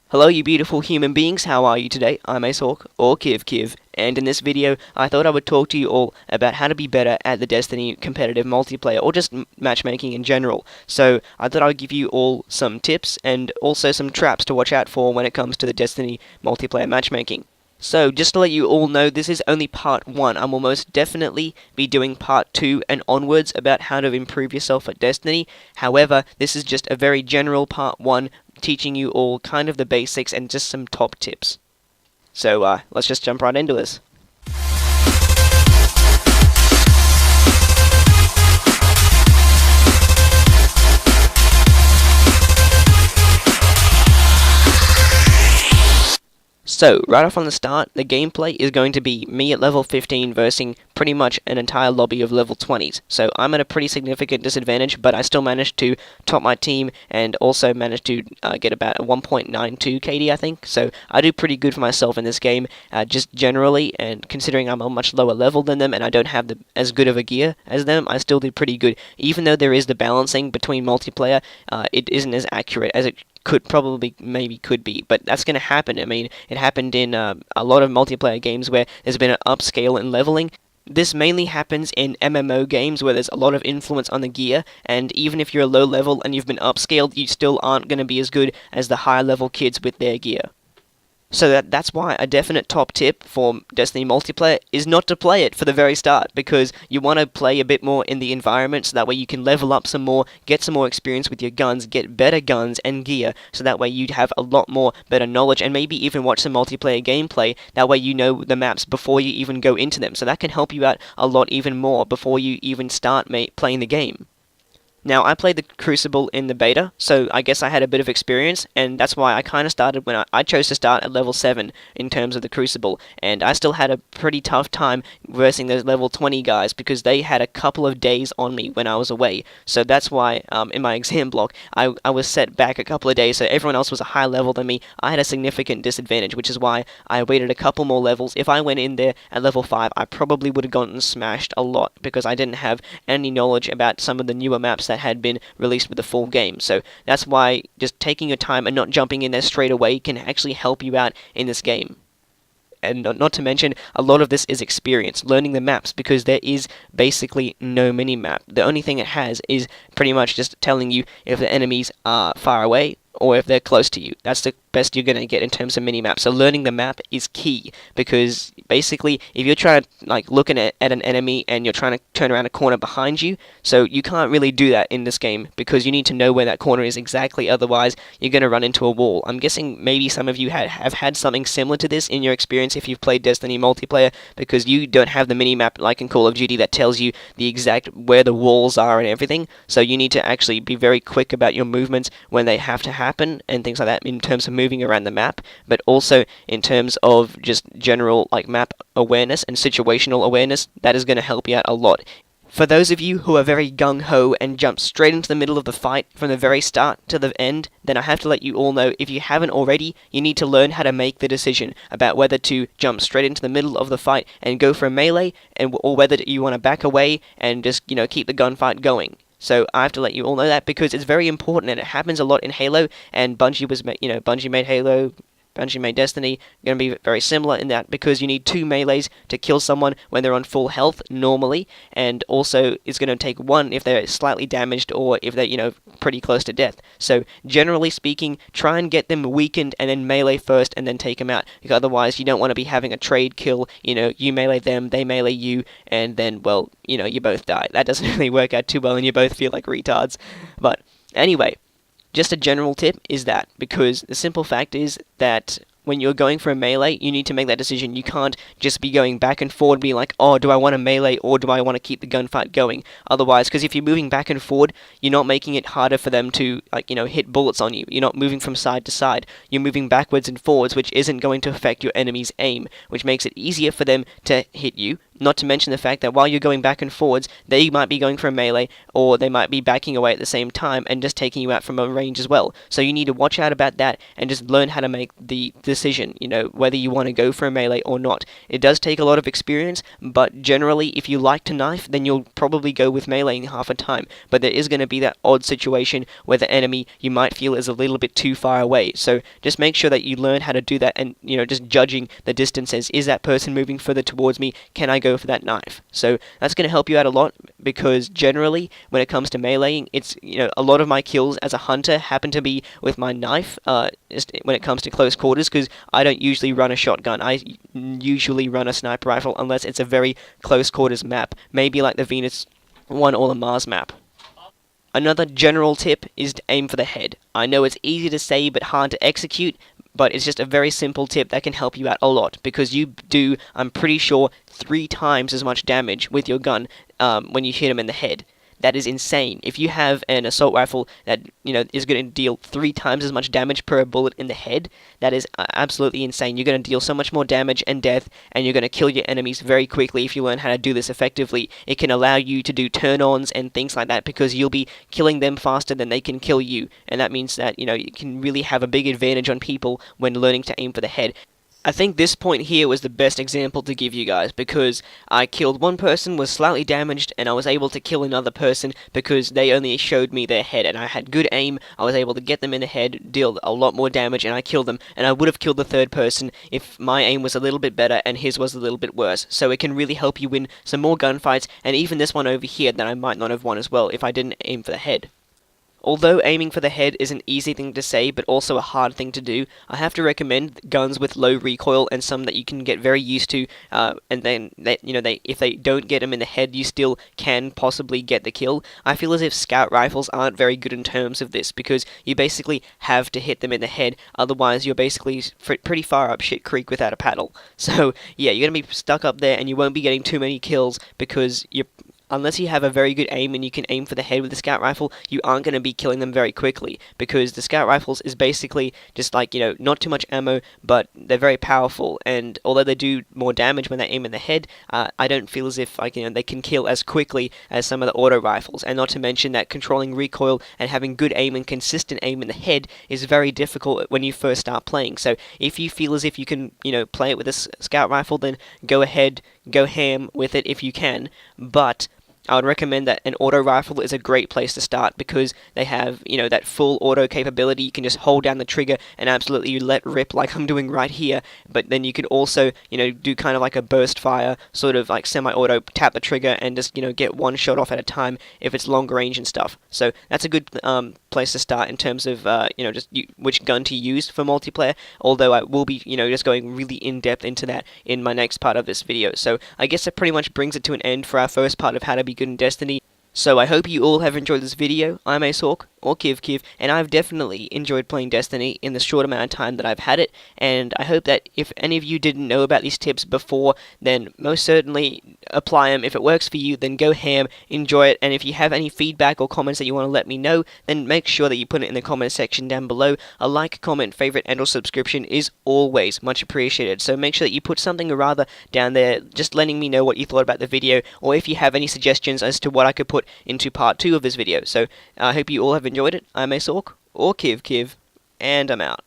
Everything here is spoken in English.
Hello you beautiful human beings, how are you today? I'm Hawkie, or Kiv Kiv, and in this video I thought I would talk to you all about how to be better at the Destiny competitive multiplayer, or just matchmaking in general. So I thought I would give you all some tips, and also some traps to watch out for when it comes to the Destiny multiplayer matchmaking. So, just to let you all know, this is only part 1. I will most definitely be doing part 2 and onwards about how to improve yourself at Destiny. However, this is just a very general part 1, teaching you all kind of the basics and just some top tips. So, let's just jump right into this. So, right off on the start, the gameplay is going to be me at level 15 versing pretty much an entire lobby of level 20s. So I'm at a pretty significant disadvantage, but I still managed to top my team and also managed to get about a 1.92 KD, I think. So I do pretty good for myself in this game, just generally, and considering I'm a much lower level than them and I don't have as good of a gear as them, I still do pretty good. Even though there is the balancing between multiplayer, it isn't as accurate as it maybe could be, but that's going to happen. I mean, it happened in a lot of multiplayer games where there's been an upscale in leveling. This mainly happens in MMO games where there's a lot of influence on the gear, and even if you're a low level and you've been upscaled, you still aren't going to be as good as the higher level kids with their gear. So that's why a definite top tip for Destiny multiplayer is not to play it for the very start, because you want to play a bit more in the environment, so that way you can level up some more, get some more experience with your guns, get better guns and gear, so that way you'd have a lot more better knowledge, and maybe even watch some multiplayer gameplay. That way you know the maps before you even go into them, so that can help you out a lot even more before you even start playing the game. Now, I played the Crucible in the beta, so I guess I had a bit of experience, and that's why I kind of started when I chose to start at level 7 in terms of the Crucible, and I still had a pretty tough time versing those level 20 guys, because they had a couple of days on me when I was away. So that's why, in my exam block, I was set back a couple of days, so everyone else was a higher level than me. I had a significant disadvantage, which is why I waited a couple more levels. If I went in there at level 5, I probably would have gotten smashed a lot, because I didn't have any knowledge about some of the newer maps that had been released with the full game. So that's why just taking your time and not jumping in there straight away can actually help you out in this game. And not to mention, a lot of this is experience, learning the maps, because there is basically no mini-map. The only thing it has is pretty much just telling you if the enemies are far away or if they're close to you. That's the best you're going to get in terms of mini-maps. So learning the map is key, because basically if you're trying to looking at an enemy and you're trying to turn around a corner behind you, so you can't really do that in this game, because you need to know where that corner is exactly, otherwise you're going to run into a wall. I'm guessing maybe some of you have had something similar to this in your experience if you've played Destiny multiplayer, because you don't have the mini-map like in Call of Duty that tells you the exact where the walls are and everything, so you need to actually be very quick about your movements when they have to happen and things like that, in terms of moving around the map, but also in terms of just general map awareness and situational awareness. That is going to help you out a lot. For those of you who are very gung-ho and jump straight into the middle of the fight from the very start to the end, then I have to let you all know, if you haven't already, you need to learn how to make the decision about whether to jump straight into the middle of the fight and go for a melee, or whether you want to back away and just, keep the gunfight going. So I have to let you all know that, because it's very important, and it happens a lot in Halo, and Bungie made Halo, Bungie made Destiny, going to be very similar in that, because you need 2 melees to kill someone when they're on full health normally, and also it's going to take 1 if they're slightly damaged or if they're, pretty close to death. So generally speaking, try and get them weakened and then melee first and then take them out, because otherwise you don't want to be having a trade kill, you melee them, they melee you, and then, well, you both die. That doesn't really work out too well and you both feel like retards. But anyway, just a general tip is that, because the simple fact is that when you're going for a melee, you need to make that decision. You can't just be going back and forward, being like, oh, do I want to melee or do I want to keep the gunfight going? Otherwise, because if you're moving back and forward, you're not making it harder for them to, hit bullets on you. You're not moving from side to side. You're moving backwards and forwards, which isn't going to affect your enemy's aim, which makes it easier for them to hit you, Not to mention the fact that while you're going back and forwards, they might be going for a melee, or they might be backing away at the same time and just taking you out from a range as well. So you need to watch out about that and just learn how to make the decision, whether you want to go for a melee or not. It does take a lot of experience, but generally, if you like to knife, then you'll probably go with melee in half a time. But there is going to be that odd situation where the enemy you might feel is a little bit too far away. So just make sure that you learn how to do that, and just judging the distances. Is that person moving further towards me? Can I go for that knife? So that's going to help you out a lot, because generally when it comes to meleeing, it's a lot of my kills as a hunter happen to be with my knife, just when it comes to close quarters, because I don't usually run a shotgun. I usually run a sniper rifle unless it's a very close quarters map, maybe like the Venus one or the Mars map. Another general tip is to aim for the head. I know it's easy to say but hard to execute, but it's just a very simple tip that can help you out a lot, because you do, I'm pretty sure, 3 times as much damage with your gun when you hit them in the head. That is insane. If you have an assault rifle that is going to deal 3 times as much damage per bullet in the head, that is absolutely insane. You're going to deal so much more damage and death, and you're going to kill your enemies very quickly if you learn how to do this effectively. It can allow you to do turn-ons and things like that, because you'll be killing them faster than they can kill you, and that means that you can really have a big advantage on people when learning to aim for the head. I think this point here was the best example to give you guys, because I killed one person, was slightly damaged, and I was able to kill another person because they only showed me their head, and I had good aim. I was able to get them in the head, deal a lot more damage, and I killed them, and I would have killed the third person if my aim was a little bit better and his was a little bit worse. So it can really help you win some more gunfights, and even this one over here that I might not have won as well if I didn't aim for the head. Although aiming for the head is an easy thing to say, but also a hard thing to do, I have to recommend guns with low recoil and some that you can get very used to, and then if they don't get them in the head, you still can possibly get the kill. I feel as if scout rifles aren't very good in terms of this, because you basically have to hit them in the head, otherwise you're basically pretty far up shit creek without a paddle. So yeah, you're going to be stuck up there, and you won't be getting too many kills, because unless you have a very good aim and you can aim for the head with the scout rifle, you aren't going to be killing them very quickly, because the scout rifles is basically just like, not too much ammo, but they're very powerful, and although they do more damage when they aim in the head, I don't feel as if they can kill as quickly as some of the auto rifles, and not to mention that controlling recoil and having good aim and consistent aim in the head is very difficult when you first start playing. So if you feel as if you can, play it with a scout rifle, then go ahead, go ham with it if you can, but I would recommend that an auto rifle is a great place to start, because they have, that full auto capability. You can just hold down the trigger and absolutely let rip like I'm doing right here, but then you can also, do kind of like a burst fire, sort of like semi-auto, tap the trigger and just, get one shot off at a time if it's longer range and stuff. So that's a good place to start in terms of, which gun to use for multiplayer, although I will be, just going really in-depth into that in my next part of this video. So I guess that pretty much brings it to an end for our first part of how to be good in Destiny. So I hope you all have enjoyed this video. I'm Hawkie, or Kiv Kiv, and I've definitely enjoyed playing Destiny in the short amount of time that I've had it, and I hope that if any of you didn't know about these tips before, then most certainly apply them. If it works for you, then go ham, enjoy it, and if you have any feedback or comments that you want to let me know, then make sure that you put it in the comment section down below. A like, comment, favorite, and or subscription is always much appreciated, so make sure that you put something or rather down there just letting me know what you thought about the video, or if you have any suggestions as to what I could put into part 2 of this video. So I hope you all have enjoyed it. I'm Hawkie, or Kiv Kiv, and I'm out.